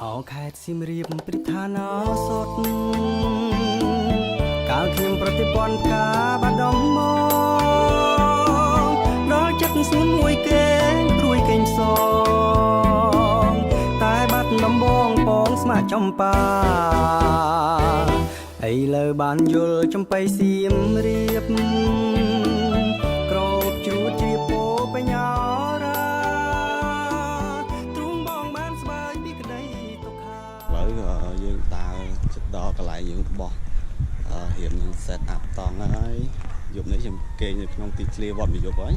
អោខេត្តសៀមរាបព្រឹទ្ធានឱសថកាលខ្ញុំប្រតិបត្តិការបាត់ដំមកដល់ចិត្តស្ងួនមួយគេព្រួយកេងសងតែបាត់ដំបងពងស្មាចំបាឥឡូវបានយល់ចំបៃសៀមរាបក្រោបជ្រួតជ្រាបពោបញ្ញារាទ្រូងបងបានស្បើយពីក្តីទុកខាឥឡូវយើងដើរចិត្តដល់កន្លែងយើងបោះរៀបនឹង set up តង់ហើយយប់នេះខ្ញុំគេងនៅក្នុងទីធ្លាវត្តវិយុបហើយ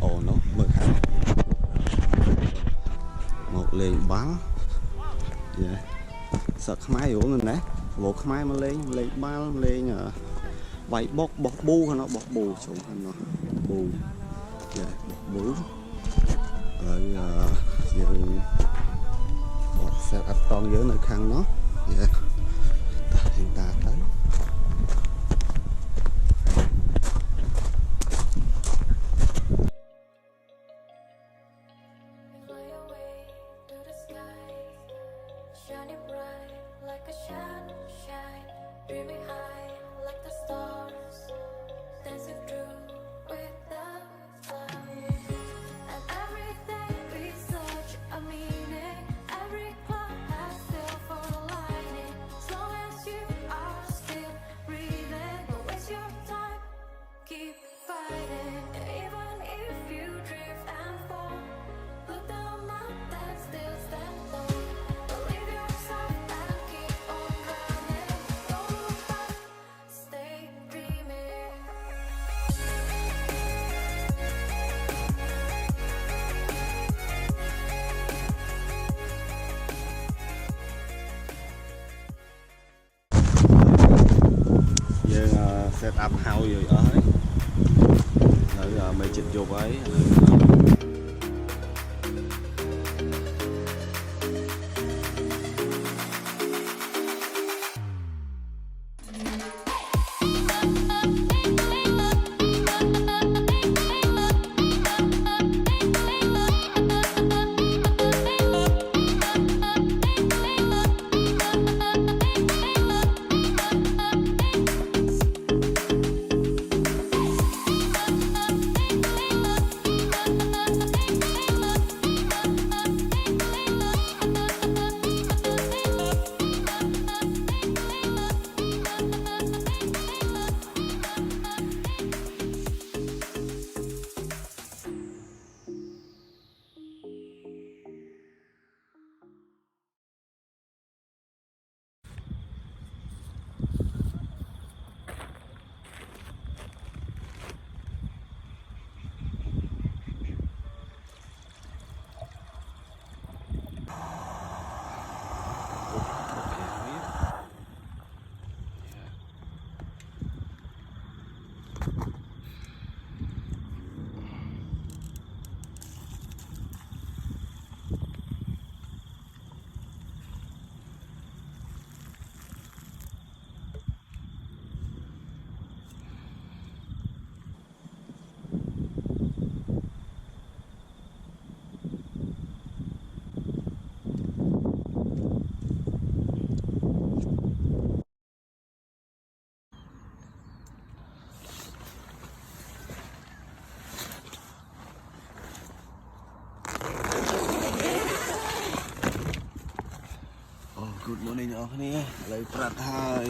អូនោះមើលខាងមកលេងបាល់យេសក់ខ្មែរយល់មែនទេវោខ្មែរមកលេងបាល់លេងវាយបុកបោះប៊ូខាងនោះបោះប៊ូជុំខាងនោះប៊ូយេបោះប៊ូហើយយើងបោះ set up តង់យើងនៅខាងនោះយេយើងតាទៅset up ហើយអស់ហើយនៅមេចិត្តយប់ហើយGood morning អ្នកនរគ្នាឥឡូវប្រាប់ហើយ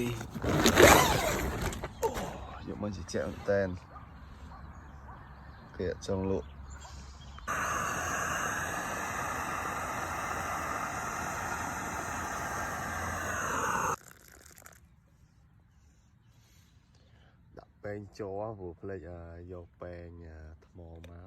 យកមកជាមែនតែនគេចង់លក់ដាក់ពេងជ័រព្រោះផ្លេចយកពេងថ្មមក